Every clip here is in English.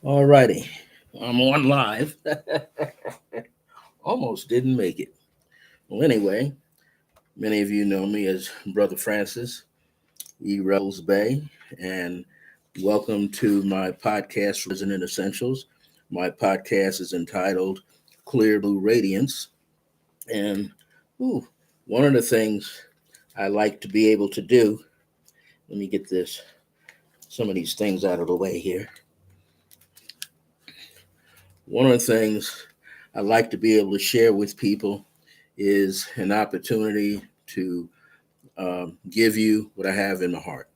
All righty. I'm on live. Almost didn't make it. Well, anyway, many of you know me as Brother Francis, Revels-Bey, and welcome to my podcast, Resonant Essentials. My podcast is entitled Clear Blue Radiance. And ooh, one of the things I like to be able to do, let me get some of these things out of the way here. One of the things I like to be able to share with people is an opportunity to give you what I have in my heart.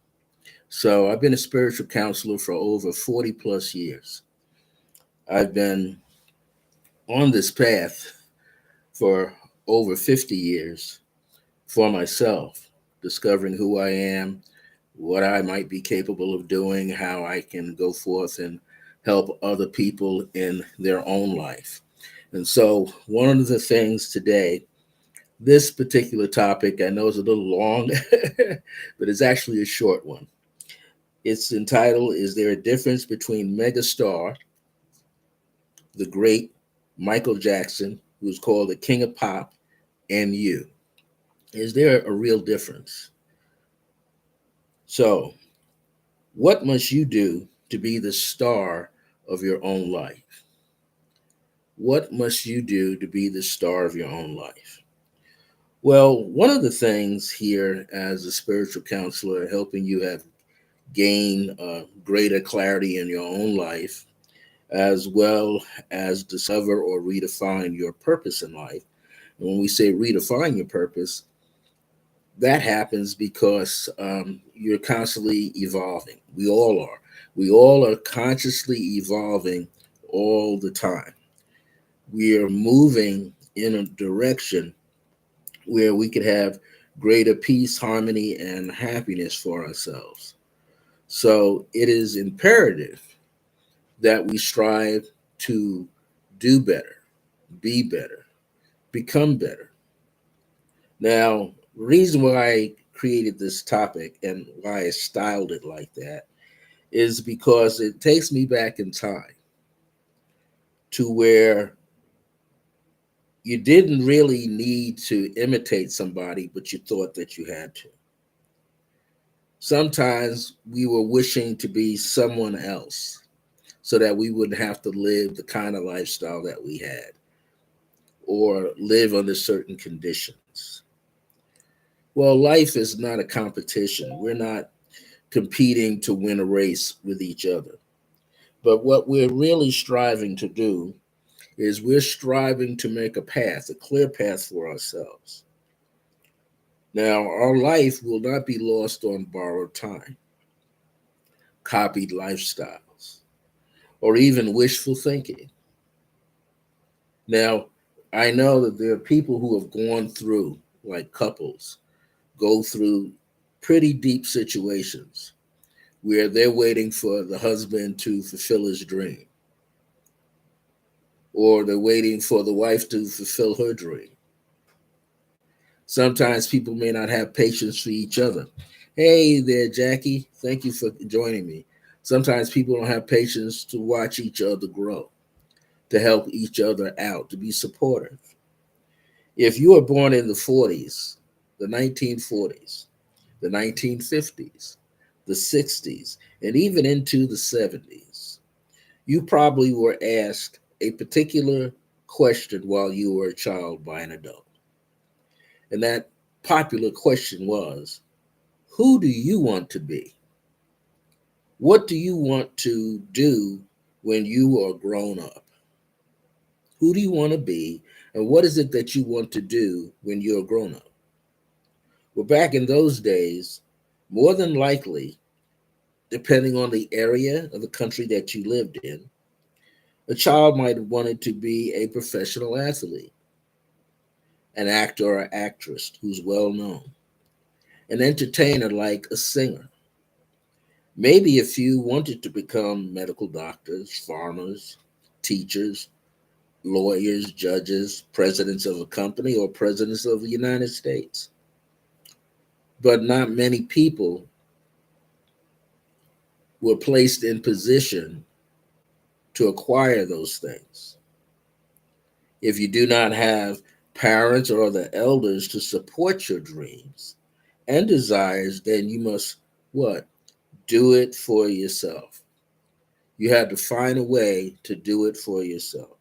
So I've been a spiritual counselor for over 40 plus years. I've been on this path for over 50 years for myself, discovering who I am, what I might be capable of doing, how I can go forth and help other people in their own life. And so, one of the things today, this particular topic, I know is a little long, but it's actually a short one. It's entitled, Is There a Difference Between Megastar, the great Michael Jackson, who's called the King of Pop, and you? Is there a real difference? So, what must you do to be the star of your own life? What must you do to be the star of your own life? Well, one of the things here as a spiritual counselor, helping you have gain greater clarity in your own life, as well as discover or redefine your purpose in life. And when we say redefine your purpose, that happens because you're constantly evolving. We all are. We all are consciously evolving all the time. We are moving in a direction where we could have greater peace, harmony, and happiness for ourselves. So it is imperative that we strive to do better, be better, become better. Now, the reason why I created this topic and why I styled it like that is because it takes me back in time to where you didn't really need to imitate somebody, but you thought that you had to. Sometimes we were wishing to be someone else so that we wouldn't have to live the kind of lifestyle that we had or live under certain conditions. Well, life is not a competition. We're not competing to win a race with each other. But what we're really striving to do is we're striving to make a path, a clear path for ourselves. Now, our life will not be lost on borrowed time, copied lifestyles, or even wishful thinking. Now, I know that there are people who have gone through, like couples, go through pretty deep situations where they're waiting for the husband to fulfill his dream, or they're waiting for the wife to fulfill her dream. Sometimes people may not have patience for each other. Hey there, Jackie. Thank you for joining me. Sometimes people don't have patience to watch each other grow, to help each other out, to be supportive. If you were born in the 40s, the 1940s, the 1950s, the 60s, and even into the 70s, you probably were asked a particular question while you were a child by an adult. And that popular question was, who do you want to be? What do you want to do when you are grown up? Who do you want to be? And what is it that you want to do when you're grown up? Well, back in those days, more than likely, depending on the area of the country that you lived in, a child might have wanted to be a professional athlete, an actor or actress who's well known, an entertainer like a singer. Maybe a few wanted to become medical doctors, farmers, teachers, lawyers, judges, presidents of a company, or presidents of the United States. But not many people were placed in position to acquire those things. If you do not have parents or the elders to support your dreams and desires, then you must what? Do it for yourself. You have to find a way to do it for yourself.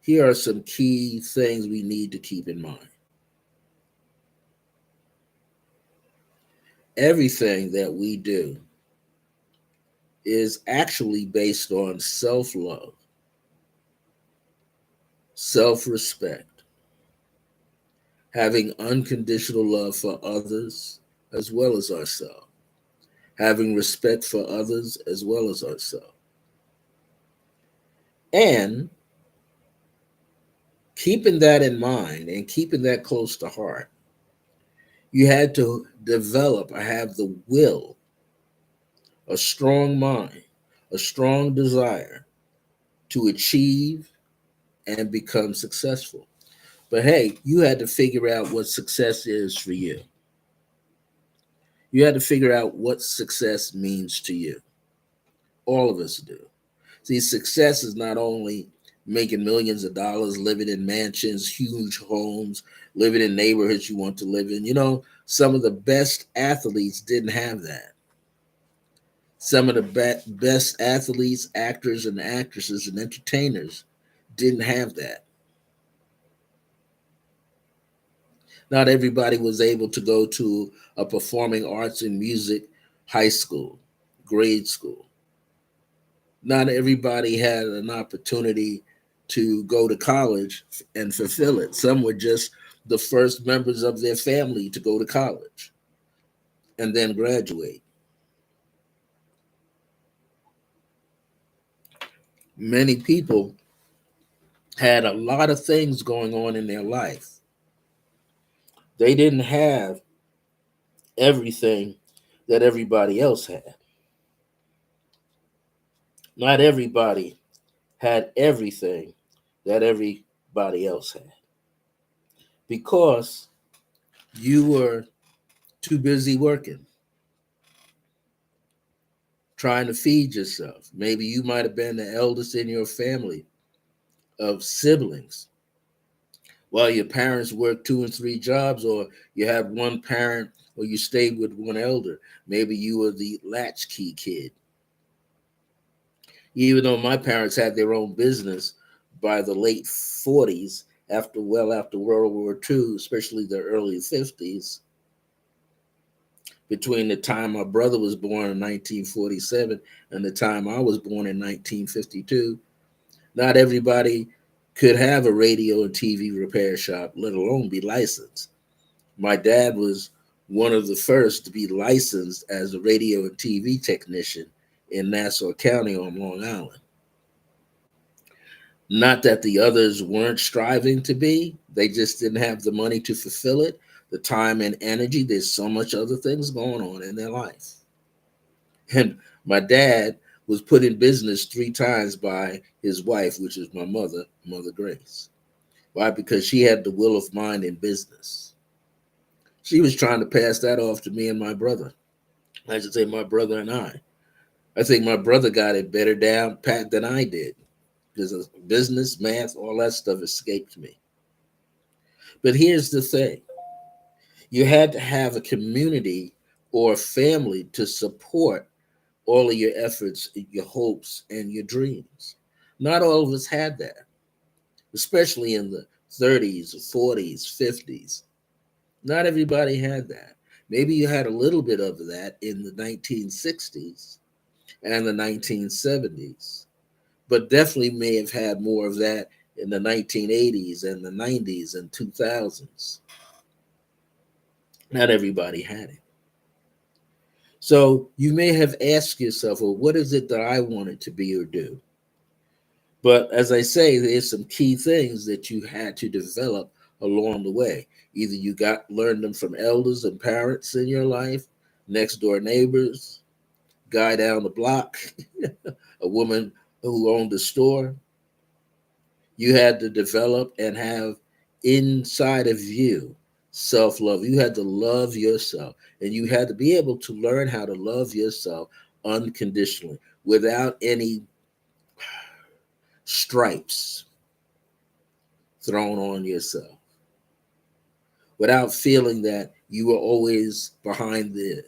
Here are some key things we need to keep in mind. Everything that we do is actually based on self love, self respect, having unconditional love for others as well as ourselves, having respect for others as well as ourselves, and keeping that in mind and keeping that close to heart. You had to develop or have the will, a strong mind, a strong desire to achieve and become successful. But hey, you had to figure out what success is for you. You had to figure out what success means to you. All of us do. See, success is not only making millions of dollars, living in mansions, huge homes, living in neighborhoods you want to live in. You know, some of the best athletes didn't have that. Some of the best athletes, actors, and actresses and entertainers didn't have that. Not everybody was able to go to a performing arts and music high school, grade school. Not everybody had an opportunity to go to college and fulfill it. Some were just the first members of their family to go to college and then graduate. Many people had a lot of things going on in their life. They didn't have everything that everybody else had. Not everybody had everything that everybody else had because you were too busy working, trying to feed yourself. Maybe you might have been the eldest in your family of siblings while your parents worked two and three jobs, or you had one parent or you stayed with one elder. Maybe you were the latchkey kid. Even though my parents had their own business by the late 40s, after World War II, especially the early 50s, between the time my brother was born in 1947 and the time I was born in 1952, not everybody could have a radio and TV repair shop, let alone be licensed. My dad was one of the first to be licensed as a radio and TV technician in Nassau County on Long Island. Not that the others weren't striving to be, they just didn't have the money to fulfill it, the time and energy. There's so much other things going on in their life. And my dad was put in business three times by his wife, which is my mother, Mother Grace. Why? Because she had the will of mind in business. She was trying to pass that off to me and my brother. I should say my brother and I. I think my brother got it better down pat than I did because of business, math, all that stuff escaped me. But here's the thing. You had to have a community or a family to support all of your efforts, your hopes, and your dreams. Not all of us had that, especially in the 30s, 40s, 50s. Not everybody had that. Maybe you had a little bit of that in the 1960s and the 1970s, but definitely may have had more of that in the 1980s and the 90s and 2000s. Not everybody had it. So you may have asked yourself, well, what is it that I wanted to be or do? But as I say, there's some key things that you had to develop along the way. Either you learned them from elders and parents in your life, next door neighbors, guy down the block, a woman who owned a store. You had to develop and have inside of you self-love. You had to love yourself, and you had to be able to learn how to love yourself unconditionally without any stripes thrown on yourself without feeling that you were always behind the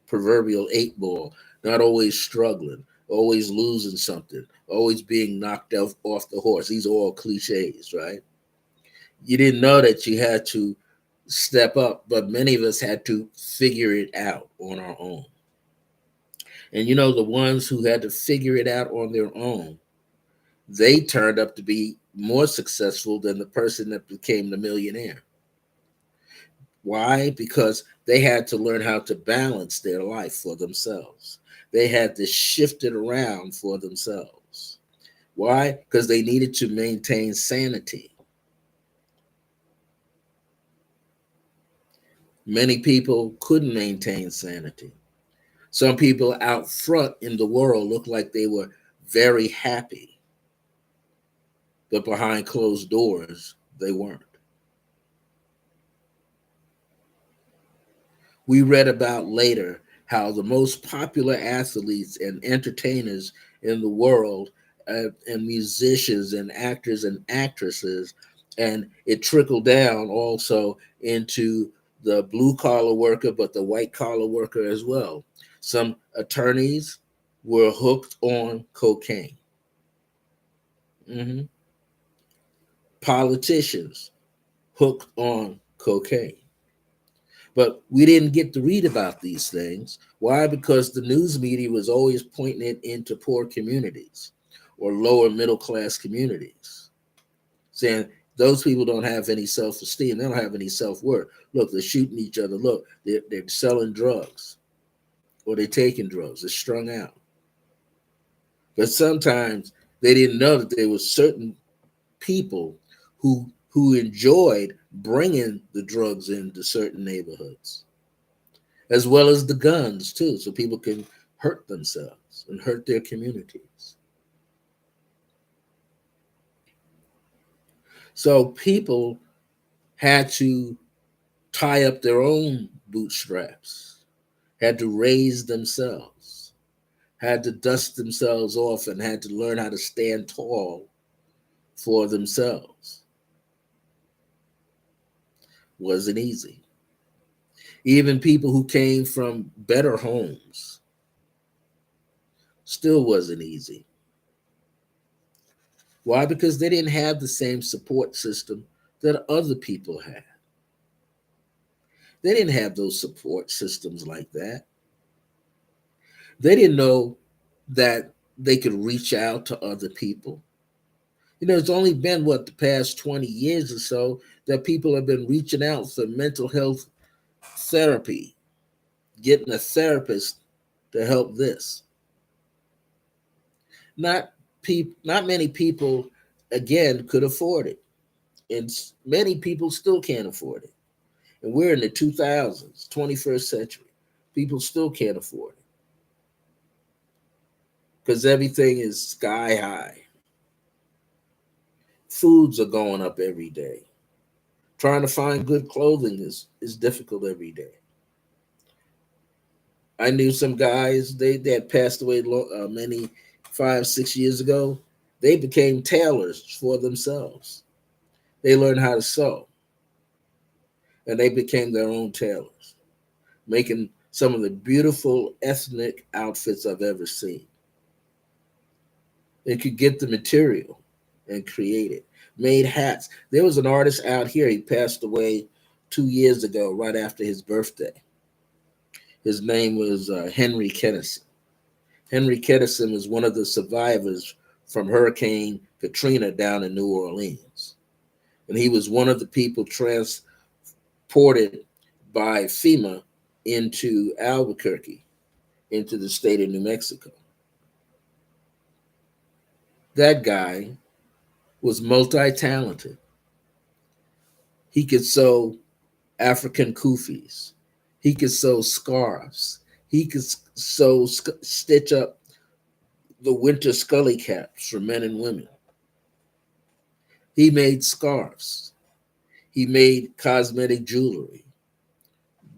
proverbial eight ball, not always struggling, always losing something, always being knocked off the horse. These are all cliches, right? You didn't know that you had to step up, but many of us had to figure it out on our own. And you know, the ones who had to figure it out on their own, they turned up to be more successful than the person that became the millionaire. Why? Because they had to learn how to balance their life for themselves. They had to shift it around for themselves. Why? Because they needed to maintain sanity. Many people couldn't maintain sanity. Some people out front in the world looked like they were very happy, but behind closed doors, they weren't. We read about later how the most popular athletes and entertainers in the world, and musicians and actors and actresses, and it trickled down also into the blue collar worker, but the white collar worker as well. Some attorneys were hooked on cocaine. Mhm. Politicians hooked on cocaine. But we didn't get to read about these things. Why? Because the news media was always pointing it into poor communities or lower middle class communities, saying those people don't have any self esteem. They don't have any self worth. Look, they're shooting each other. Look, they're selling drugs or they're taking drugs. They're strung out. But sometimes they didn't know that there were certain people who enjoyed bringing the drugs into certain neighborhoods, as well as the guns too, so people can hurt themselves and hurt their communities. So people had to tie up their own bootstraps, had to raise themselves, had to dust themselves off, and had to learn how to stand tall for themselves. Wasn't easy. Even people who came from better homes still wasn't easy. Why? Because they didn't have the same support system that other people had. They didn't have those support systems like that. They didn't know that they could reach out to other people. You know, it's only been what, the past 20 years or so that people have been reaching out for mental health therapy, getting a therapist to help this. Not many people again could afford it. And many people still can't afford it. And we're in the 2000s, 21st century. People still can't afford it because everything is sky high. Foods are going up every day. Trying to find good clothing is difficult every day. I knew some guys, they had passed away many 5, 6 years ago. They became tailors for themselves. They learned how to sew and they became their own tailors, making some of the beautiful ethnic outfits I've ever seen. They could get the material and create it. Made hats. There was an artist out here, he passed away 2 years ago, right after his birthday. His name was Henry Kennison. Henry Kennison was one of the survivors from Hurricane Katrina down in New Orleans. And he was one of the people transported by FEMA into Albuquerque, into the state of New Mexico. That guy was multi-talented. He could sew African kufis. He could sew scarves. He could stitch up the winter scully caps for men and women. He made scarves. He made cosmetic jewelry,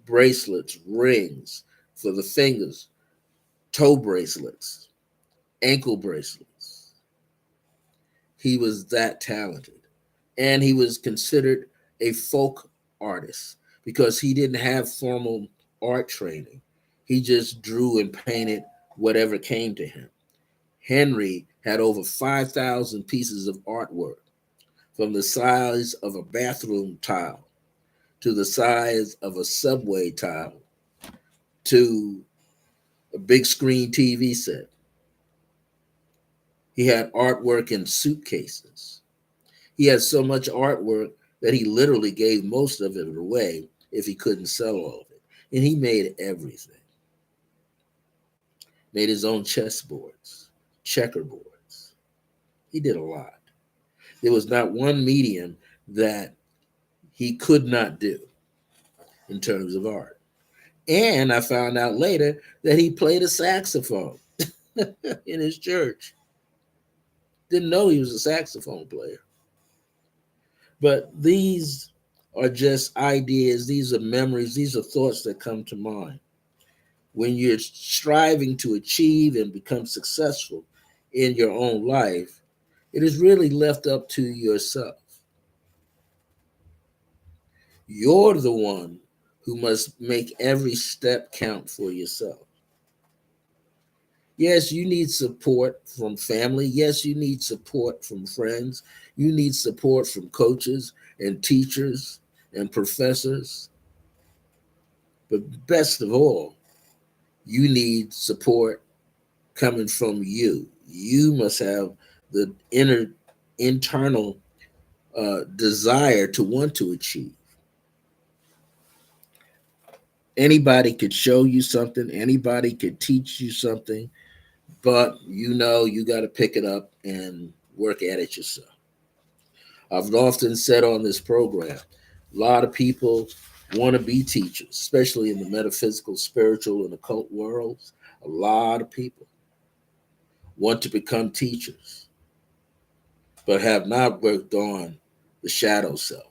bracelets, rings for the fingers, toe bracelets, ankle bracelets. He was that talented. And he was considered a folk artist because he didn't have formal art training. He just drew and painted whatever came to him. Henry had over 5,000 pieces of artwork, from the size of a bathroom tile to the size of a subway tile to a big screen TV set. He had artwork in suitcases. He had so much artwork that he literally gave most of it away if he couldn't sell all of it. And he made everything. Made his own chessboards, checkerboards. He did a lot. There was not one medium that he could not do in terms of art. And I found out later that he played a saxophone in his church. Didn't know he was a saxophone player. But these are just ideas, these are memories, these are thoughts that come to mind. When you're striving to achieve and become successful in your own life, it is really left up to yourself. You're the one who must make every step count for yourself. Yes, you need support from family. Yes, you need support from friends. You need support from coaches and teachers and professors. But best of all, you need support coming from you. You must have the internal desire to want to achieve. Anybody could show you something, anybody could teach you something, but you got to pick it up and work at it yourself. I've often said on this program, a lot of people want to be teachers, especially in the metaphysical, spiritual, and occult worlds. A lot of people want to become teachers, but have not worked on the shadow self.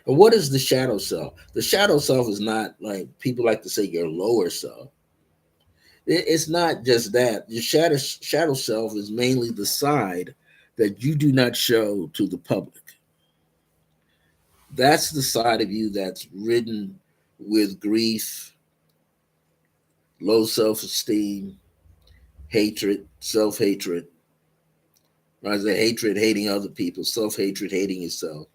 And what is the shadow self? The shadow self is not, like people like to say, your lower self. It's not just that. Your shadow self is mainly the side that you do not show to the public. That's the side of you that's ridden with grief, low self-esteem, hatred, self-hatred. I say hatred, hating other people, self-hatred, hating yourself,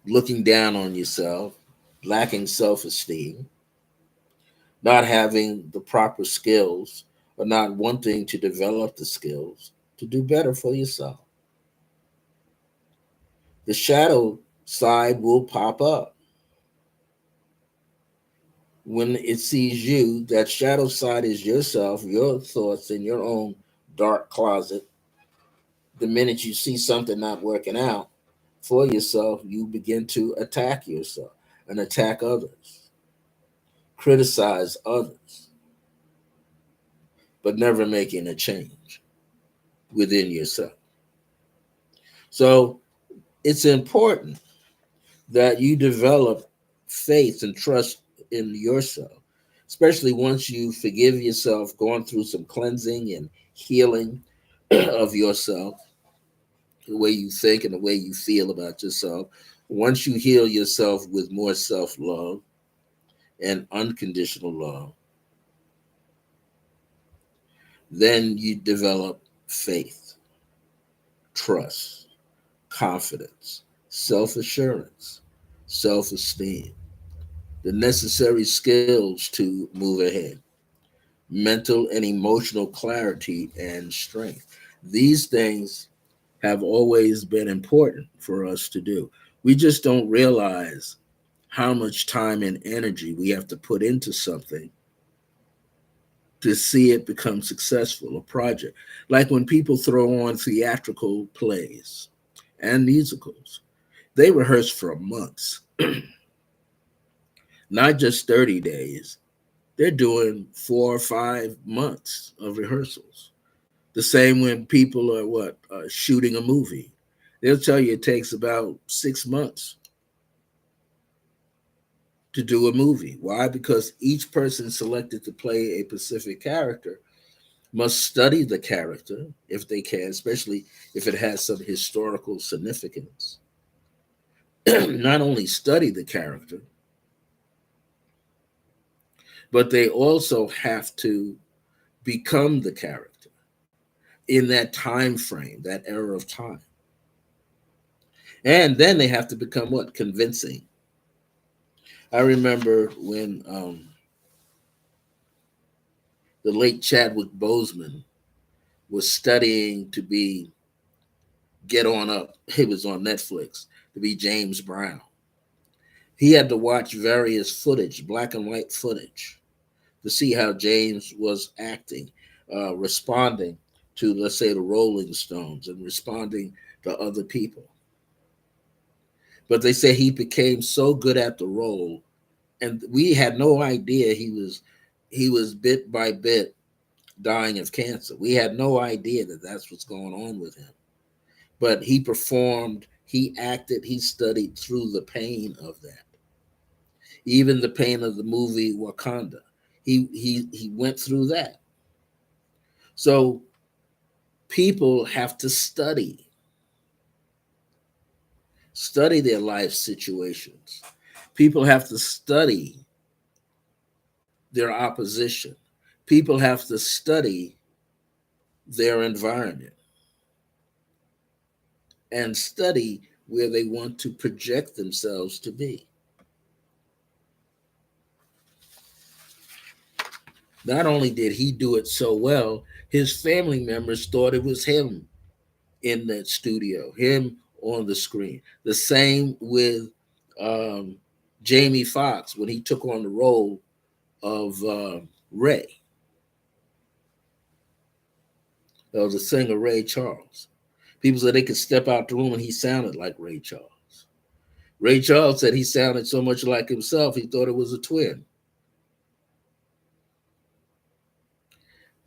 looking down on yourself, lacking self-esteem, not having the proper skills, or not wanting to develop the skills to do better for yourself. The shadow side will pop up. When it sees you, that shadow side is yourself, your thoughts in your own dark closet. The minute you see something not working out for yourself, you begin to attack yourself and attack others, criticize others, but never making a change within yourself. So it's important that you develop faith and trust in yourself, especially once you forgive yourself, going through some cleansing and healing of yourself, the way you think and the way you feel about yourself. Once you heal yourself with more self love and unconditional love, then you develop faith, trust, confidence, self assurance, self esteem, the necessary skills to move ahead, mental and emotional clarity and strength. These things have always been important for us to do. We just don't realize how much time and energy we have to put into something to see it become successful, a project. Like when people throw on theatrical plays and musicals, they rehearse for months, not just 30 days. They're doing 4 or 5 months of rehearsals. The same when people are shooting a movie. They'll tell you it takes about 6 months to do a movie. Why? Because each person selected to play a specific character must study the character if they can, especially if it has some historical significance. Not only study the character, but they also have to become the character in that time frame, that era of time. And then they have to become what? Convincing. I remember when the late Chadwick Boseman was studying to be Get On Up. It was on Netflix to be James Brown. He had to watch various footage, black and white footage, to see how James was acting, responding to, let's say, the Rolling Stones and responding to other people. But they say he became so good at the role, and we had no idea he was bit by bit dying of cancer. We had no idea that that's what's going on with him. But he performed, he acted, he studied through the pain of that. Even the pain of the movie Wakanda. He went through that. So people have to study their life situations. People have to study their opposition. People have to study their environment and study where they want to project themselves to be. Not only did he do it so well, his family members thought it was him in that studio, him on the screen. The same with um, Jamie Foxx when he took on the role of Ray, of the singer Ray Charles. People said they could step out the room and he sounded like Ray Charles. Ray Charles said he sounded so much like himself, he thought it was a twin.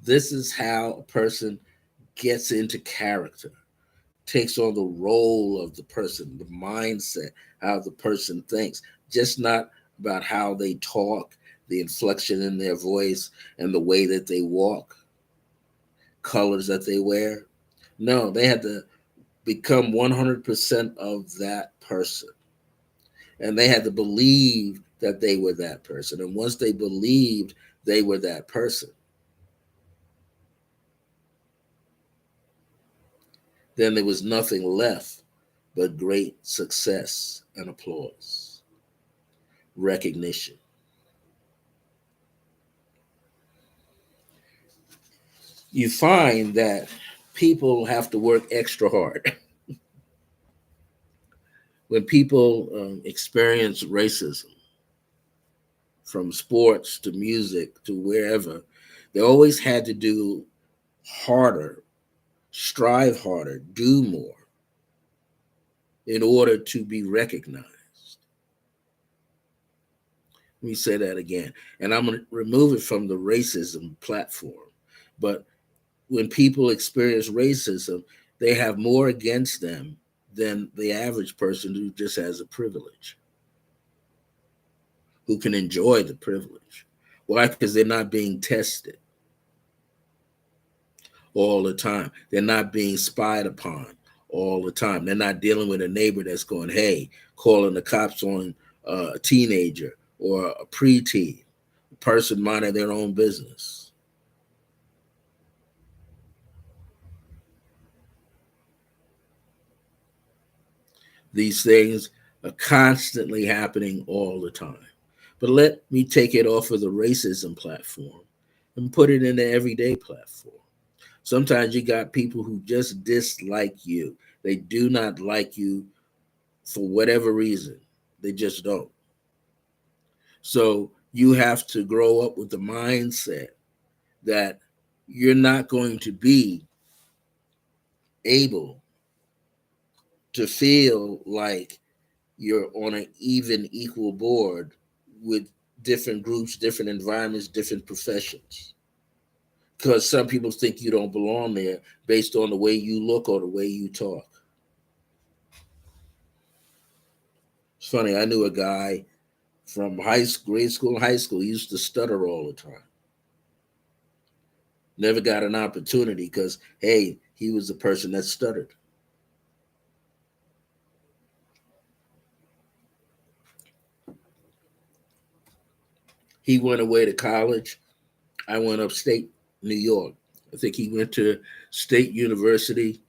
This is how a person gets into character, takes on the role of the person, the mindset, how the person thinks, just not about how they talk, the inflection in their voice, and the way that they walk, colors that they wear. No, they had to become 100% of that person. And they had to believe that they were that person. And once they believed they were that person, then there was nothing left but great success and applause, recognition. You find that people have to work extra hard. When people experience racism, from sports to music to wherever, they always had to do harder, strive harder, do more in order to be recognized. Let me say that again. And I'm going to remove it from the racism platform. But when people experience racism, they have more against them than the average person who just has a privilege, who can enjoy the privilege. Why? Because they're not being tested all the time. They're not being spied upon all the time. They're not dealing with a neighbor that's going, hey, calling the cops on a teenager or a preteen, a person minding their own business. These things are constantly happening all the time. But let me take it off of the racism platform and put it in the everyday platform. Sometimes you got people who just dislike you. They do not like you for whatever reason. They just don't. So you have to grow up with the mindset that you're not going to be able to feel like you're on an even equal board with different groups, different environments, different professions. Because some people think you don't belong there based on the way you look or the way you talk. It's funny, I knew a guy from grade school, high school, he used to stutter all the time. Never got an opportunity because, hey, he was the person that stuttered. He went away to college. I went upstate New York. I think he went to State University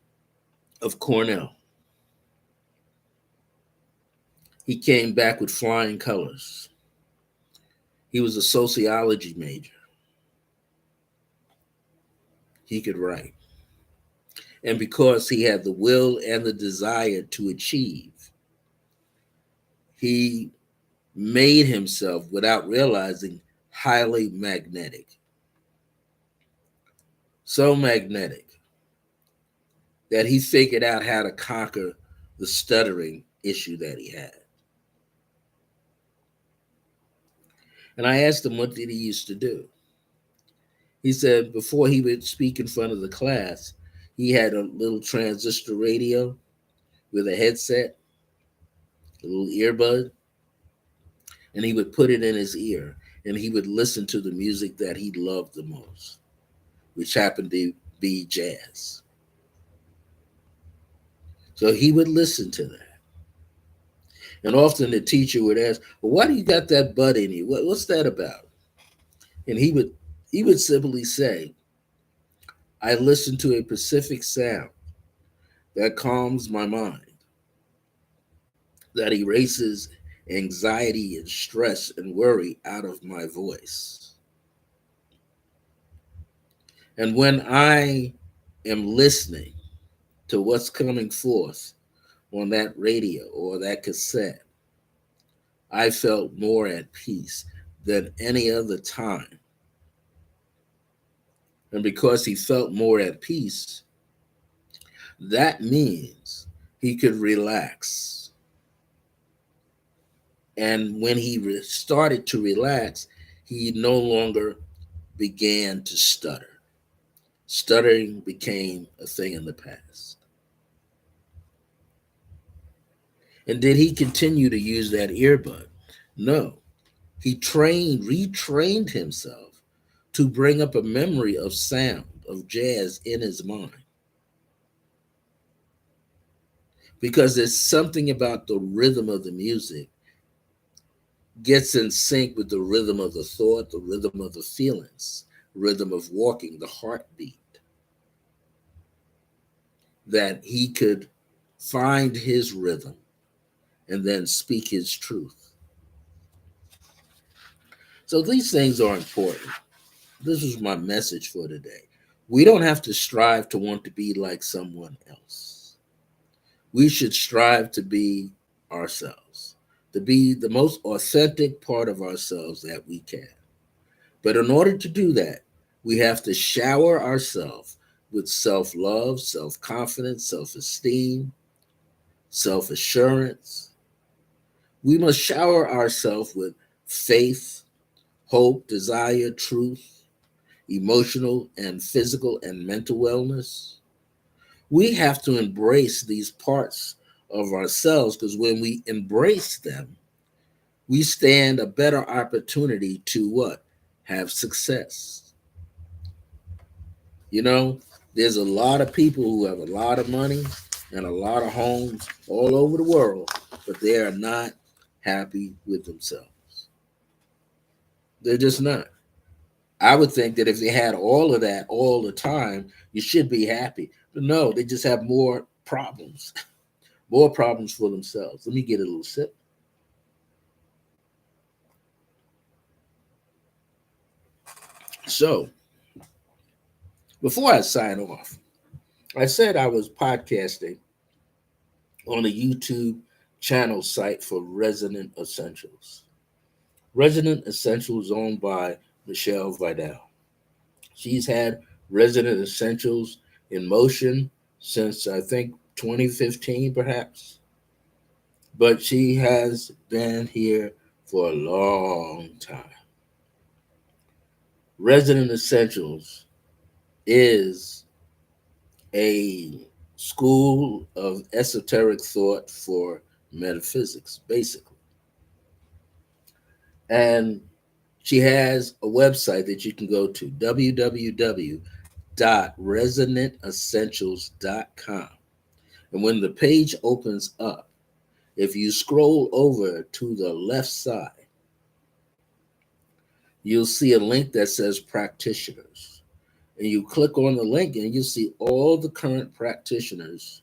of Cornell. He came back with flying colors. He was a sociology major. He could write. And because he had the will and the desire to achieve, he made himself, without realizing, highly magnetic. So magnetic that he figured out how to conquer the stuttering issue that he had. And I asked him, what did he used to do? He said before he would speak in front of the class, he had a little transistor radio with a headset, a little earbud, and he would put it in his ear and he would listen to the music that he loved the most, which happened to be jazz. So he would listen to that. And often the teacher would ask, well, why do you got that bud in you? What's that about? And he would simply say, I listen to a specific sound that calms my mind, that erases anxiety and stress and worry out of my voice. And when I am listening to what's coming forth on that radio or that cassette, I felt more at peace than any other time. And because he felt more at peace, that means he could relax. And when he started to relax, he no longer began to stutter. Stuttering became a thing in the past. And did he continue to use that earbud? No. He retrained himself to bring up a memory of sound, of jazz in his mind. Because there's something about the rhythm of the music gets in sync with the rhythm of the thought, the rhythm of the feelings, rhythm of walking, the heartbeat, that he could find his rhythm and then speak his truth. So these things are important. This is my message for today. We don't have to strive to want to be like someone else. We should strive to be ourselves, to be the most authentic part of ourselves that we can. But in order to do that, we have to shower ourselves with self love, self confidence, self esteem, self assurance. We must shower ourselves with faith, hope, desire, truth, emotional and physical and mental wellness. We have to embrace these parts of ourselves because when we embrace them, we stand a better opportunity to what? Have success. You know, there's a lot of people who have a lot of money and a lot of homes all over the world, but they are not happy with themselves. They're just not. I would think that if they had all of that all the time, you should be happy. But no, they just have more problems, more problems for themselves. Let me get a little sip. So, before I sign off, I said I was podcasting on a YouTube channel site for Resonant Essentials. Resonant Essentials is owned by Michelle Vidal. She's had Resonant Essentials in motion since I think 2015, perhaps. But she has been here for a long time. Resonant Essentials is a school of esoteric thought for metaphysics, basically. And she has a website that you can go to, www.resonant, www.resonantessentials.com. And when the page opens up, if you scroll over to the left side, you'll see a link that says practitioners. And you click on the link and you'll see all the current practitioners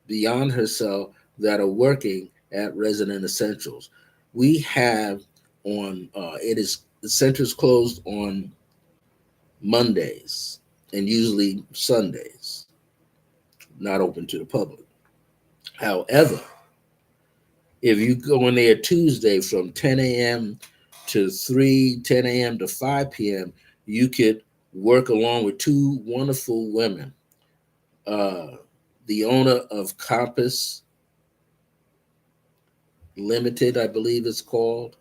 beyond herself that are working at Resonant Essentials. We have the center's closed on Mondays and usually Sundays, not open to the public. However, if you go in there Tuesday from 10 a.m. to 3, 10 a.m. to 5 p.m., you could work along with two wonderful women. Uh, the owner of Compass Limited, I believe it's called,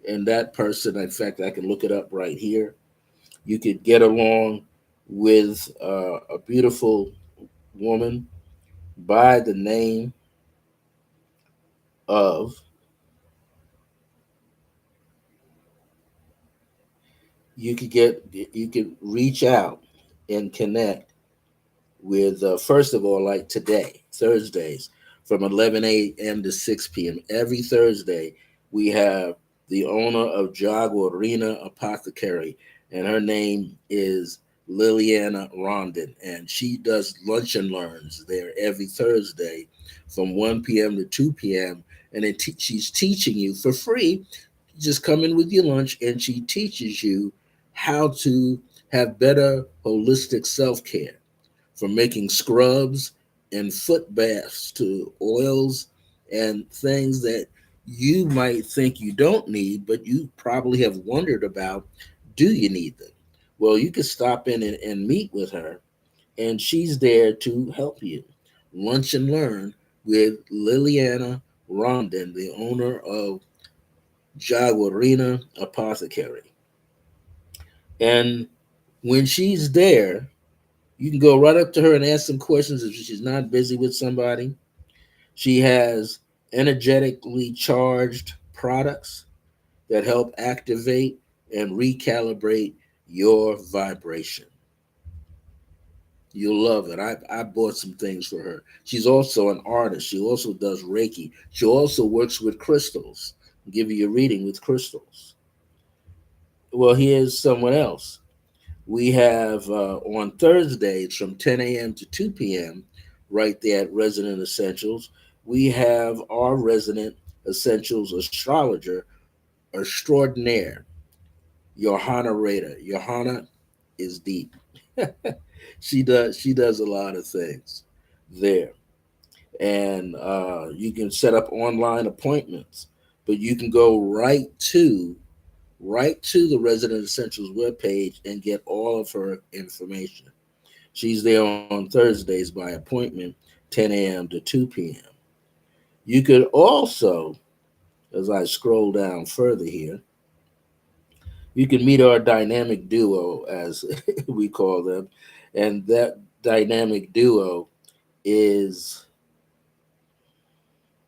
and that person, in fact, I can look it up right here. You could get along with a beautiful woman by the name of, you could reach out and connect with, first of all, like today, Thursdays, from 11 a.m. to 6 p.m. Every Thursday, we have the owner of Jaguarina Apothecary, and her name is Liliana Rondon, and she does lunch and learns there every Thursday from 1 p.m. to 2 p.m. And she's teaching you for free. Just come in with your lunch, and she teaches you how to have better holistic self care, from making scrubs and foot baths to oils and things that you might think you don't need, but you probably have wondered about, do you need them? Well, you could stop in and meet with her, and she's there to help you. Lunch and Learn with Liliana Rondon, the owner of Jaguarina Apothecary. And when she's there, you can go right up to her and ask some questions if she's not busy with somebody. She has energetically charged products that help activate and recalibrate your vibration. You'll love it. I bought some things for her. She's also an artist. She also does Reiki. She also works with crystals. I'll give you a reading with crystals. Well, here's someone else. We have on Thursdays from 10 a.m. to 2 p.m., right there at Resident Essentials, we have our Resident Essentials astrologer extraordinaire, Johanna Rader. Johanna is deep. She does a lot of things there, and you can set up online appointments, but you can go right to the Resident Essentials webpage and get all of her information. She's there on Thursdays by appointment, 10 a.m. to 2 p.m. You could also, as I scroll down further here, you can meet our dynamic duo, as we call them. And that dynamic duo is,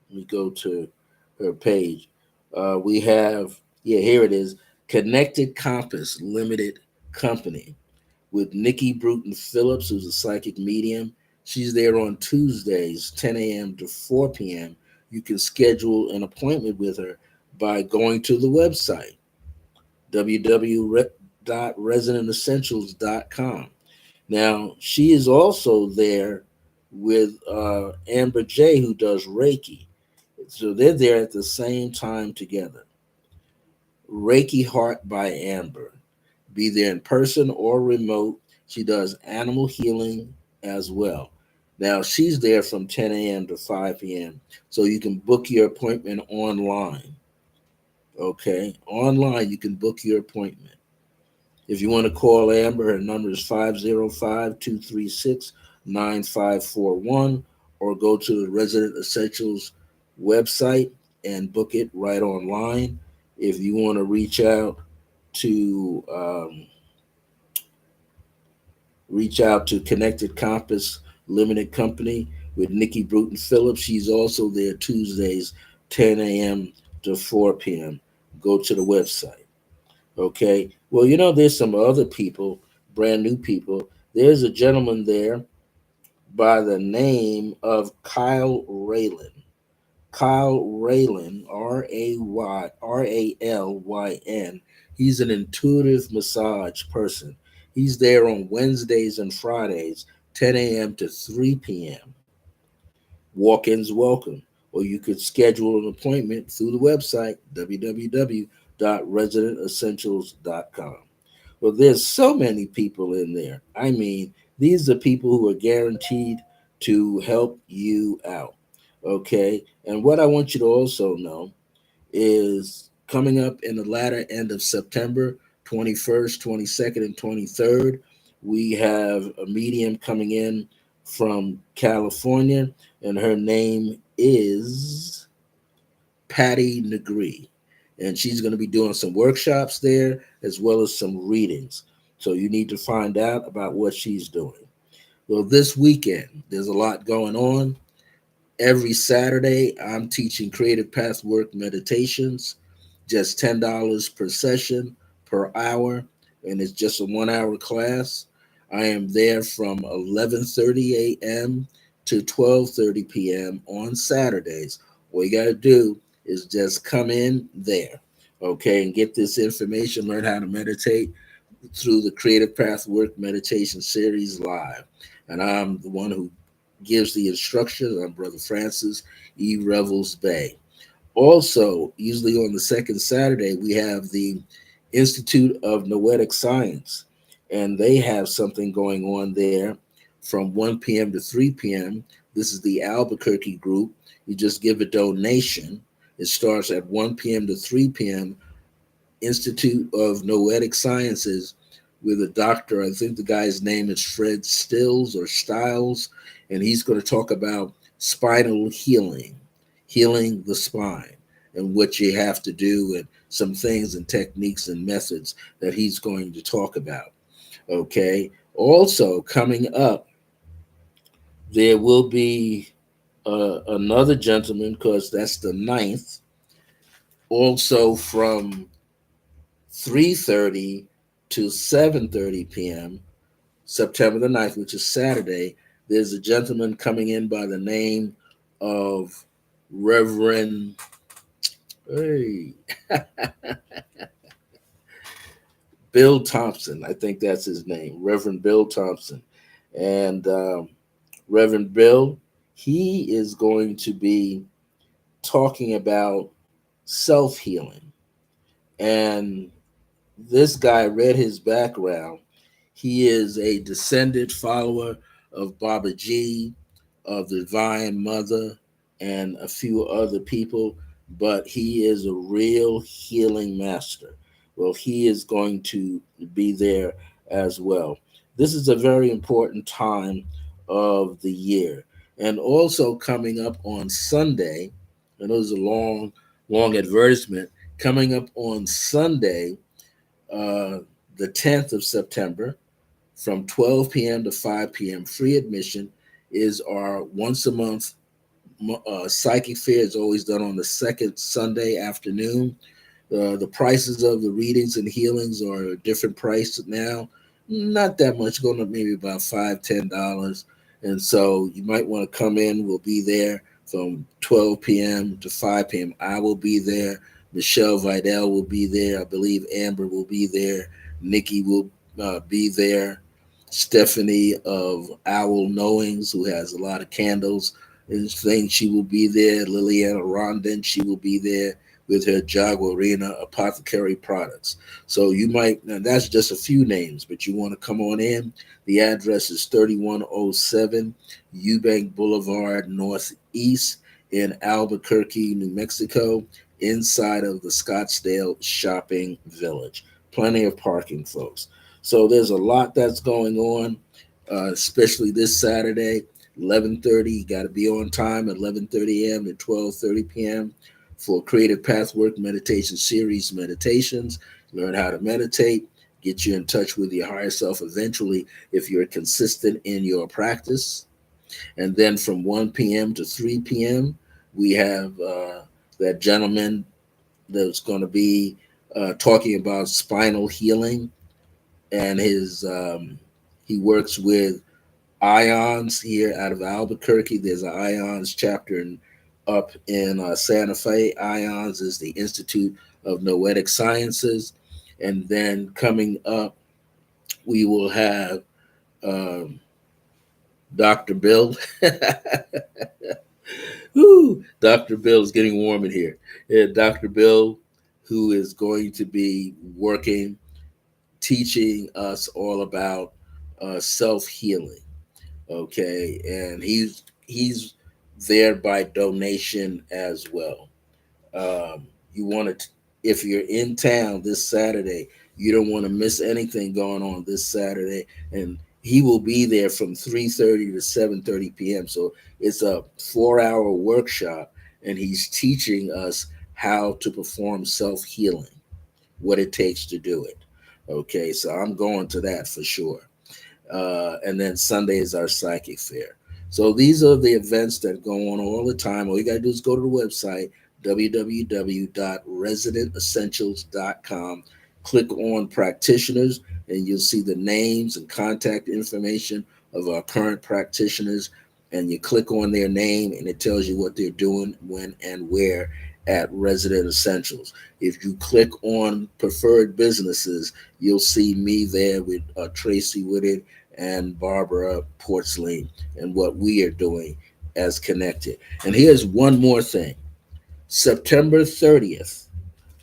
let me go to her page. We have, yeah, here it is, Connected Compass Limited Company with Nikki Bruton Phillips, who's a psychic medium. She's there on Tuesdays, 10 a.m. to 4 p.m. You can schedule an appointment with her by going to the website, www.resonantessentials.com. Now, she is also there with Amber J, who does Reiki. So they're there at the same time together. Reiki Heart by Amber. Be there in person or remote. She does animal healing as well. Now, she's there from 10 a.m. to 5 p.m. So you can book your appointment online. Okay? Online, you can book your appointment. If you want to call Amber, her number is 505-236-9541, or go to the Resident Essentials website and book it right online. If you want to to reach out to Connected Compass Limited Company with Nikki Bruton Phillips. She's also there Tuesdays, 10 a.m. to 4 p.m. Go to the website. Okay. Well, there's some other people brand new people. There's a gentleman there by the name of Kyle Raylan. Kyle Raylan, Ralyn. He's an intuitive massage person. He's there on Wednesdays and Fridays, 10 a.m. to 3 p.m. Walk ins welcome. Or you could schedule an appointment through the website, www.residentessentials.com. Well, there's so many people in there. I mean, these are people who are guaranteed to help you out. Okay. And what I want you to also know is coming up in the latter end of September, 21st, 22nd, and 23rd. We have a medium coming in from California, and her name is Patty Negree. And she's going to be doing some workshops there as well as some readings. So you need to find out about what she's doing. Well, this weekend, there's a lot going on. Every Saturday, I'm teaching creative path work meditations, just $10 per session per hour, and it's just a 1 hour class. I am there from 11:30 a.m. to 12:30 p.m. on Saturdays. All you got to do is just come in there, okay, and get this information, learn how to meditate through the Creative Path Work Meditation Series live. And I'm the one who gives the instructions. I'm Brother Francis E. Revels-Bey. Also, usually on the second Saturday, we have the Institute of Noetic Science, and they have something going on there from 1 p.m. to 3 p.m. This is the Albuquerque group. You just give a donation. It starts at 1 p.m. to 3 p.m. Institute of Noetic Sciences with a doctor. I think the guy's name is Fred Stills or Stiles, and he's going to talk about spinal healing, healing the spine, and what you have to do, and some things and techniques and methods that he's going to talk about. Okay. Also, coming up, there will be another gentleman, because that's the ninth, also from 3:30 to 7:30 p.m. September the 9th, which is Saturday. There's a gentleman coming in by the name of Reverend hey, Bill Thompson. I think that's his name, Reverend Bill Thompson. And Reverend Bill, he is going to be talking about self healing. And this guy read his background. He is a descendant follower of Baba G, of the Divine Mother, and a few other people, but he is a real healing master. Well, he is going to be there as well. This is a very important time of the year. And also coming up on Sunday, and it was a long advertisement, coming up on Sunday, uh, the 10th of September, from 12 p.m. to 5 p.m. Free admission is our once a month psychic fair. Is always done on the second Sunday afternoon. The prices of the readings and healings are a different price now. Not that much, going to maybe about $5-10. And so you might want to come in. We'll be there from 12 p.m. to 5 p.m. I will be there. Michelle Vidal will be there. I believe Amber will be there. Nikki will be there. Stephanie of Owl Knowings, who has a lot of candles and things, she will be there. Liliana Rondon, she will be there with her Jaguarina apothecary products. So you might, now that's just a few names, but you want to come on in. The address is 3107 Eubank Boulevard Northeast in Albuquerque, New Mexico, inside of the Scottsdale Shopping Village. Plenty of parking, folks. So there's a lot that's going on, especially this Saturday, 11:30. You got to be on time at 11:30 a.m. to 12:30 p.m. for Creative Pathwork Meditation Series meditations. Learn how to meditate, get you in touch with your higher self eventually if you're consistent in your practice. And then from 1 p.m. to 3 p.m., we have that gentleman that's going to be talking about spinal healing and he works with Ions here out of Albuquerque. There's an Ions chapter up in Santa Fe. Ions is the Institute of Noetic Sciences. And then coming up, we will have um, Dr. Bill. Woo, Dr. Bill is getting warm in here. Dr. Bill, who is going to be working, teaching us all about self healing. Okay, and he's there by donation as well. You want to, if you're in town this Saturday, you don't want to miss anything going on this Saturday, and he will be there from 3:30 to 7:30 p.m. So it's a 4-hour workshop, and he's teaching us how to perform self healing, what it takes to do it. Okay, so I'm going to that for sure. And then Sunday is our psychic fair. So these are the events that go on all the time. All you got to do is go to the website, www.residentessentials.com, click on practitioners, and you'll see the names and contact information of our current practitioners. And you click on their name, and it tells you what they're doing, when, and where at Resident Essentials. If you click on preferred businesses, you'll see me there with Tracy with it and Barbara Porcelain and what we are doing as connected. And here's one more thing. September 30th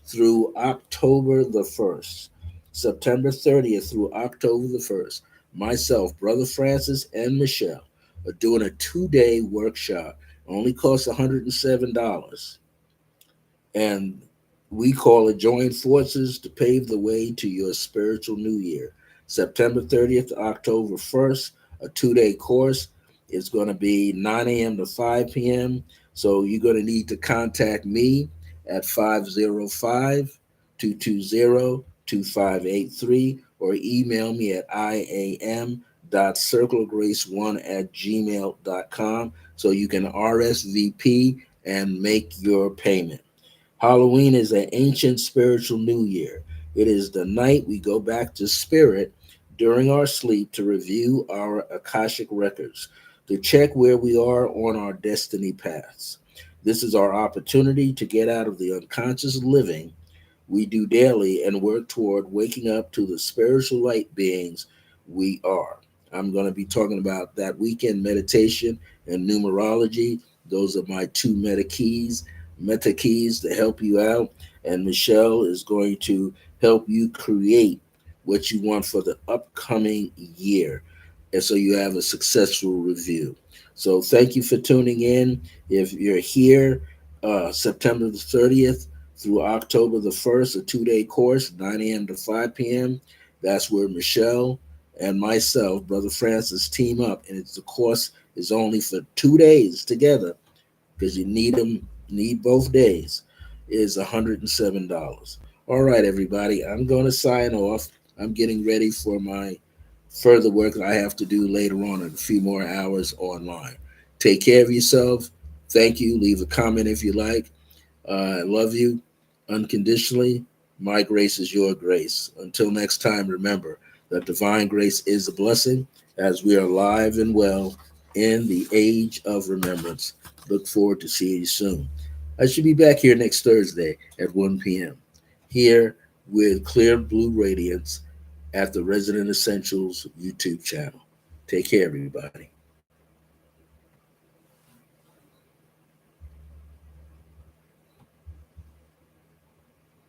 through October the 1st. September 30th through October the 1st. Myself, Brother Francis, and Michelle are doing a 2-day workshop. It only costs $107. And we call it Join Forces to Pave the Way to Your Spiritual New Year. September 30th to October 1st, a 2-day course. It's going to be 9 a.m. to 5 p.m. So you're going to need to contact me at 505-220-2583 or email me at iam.circlegrace1@gmail.com so you can RSVP and make your payment. Halloween is an ancient spiritual new year. It is the night we go back to spirit during our sleep to review our Akashic records, to check where we are on our destiny paths. This is our opportunity to get out of the unconscious living we do daily and work toward waking up to the spiritual light beings we are. I'm going to be talking about that weekend meditation and numerology. Those are my two meta keys to help you out. And Michelle is going to help you create what you want for the upcoming year. And so you have a successful review. So thank you for tuning in. If you're here, September the 30th through October the 1st, a 2-day course, 9 a.m. to 5 p.m. That's where Michelle and myself, Brother Francis, team up. And the course is only for 2 days together because you need both days, is $107. All right, everybody, I'm going to sign off. I'm getting ready for my further work that I have to do later on in a few more hours online. Take care of yourself. Thank you. Leave a comment if you like. I love you unconditionally. My grace is your grace. Until next time, remember that divine grace is a blessing as we are alive and well in the age of remembrance. Look forward to seeing you soon. I should be back here next Thursday at 1 p.m. here with Clear Blue Radiance at the Resident Essentials YouTube channel. Take care, everybody.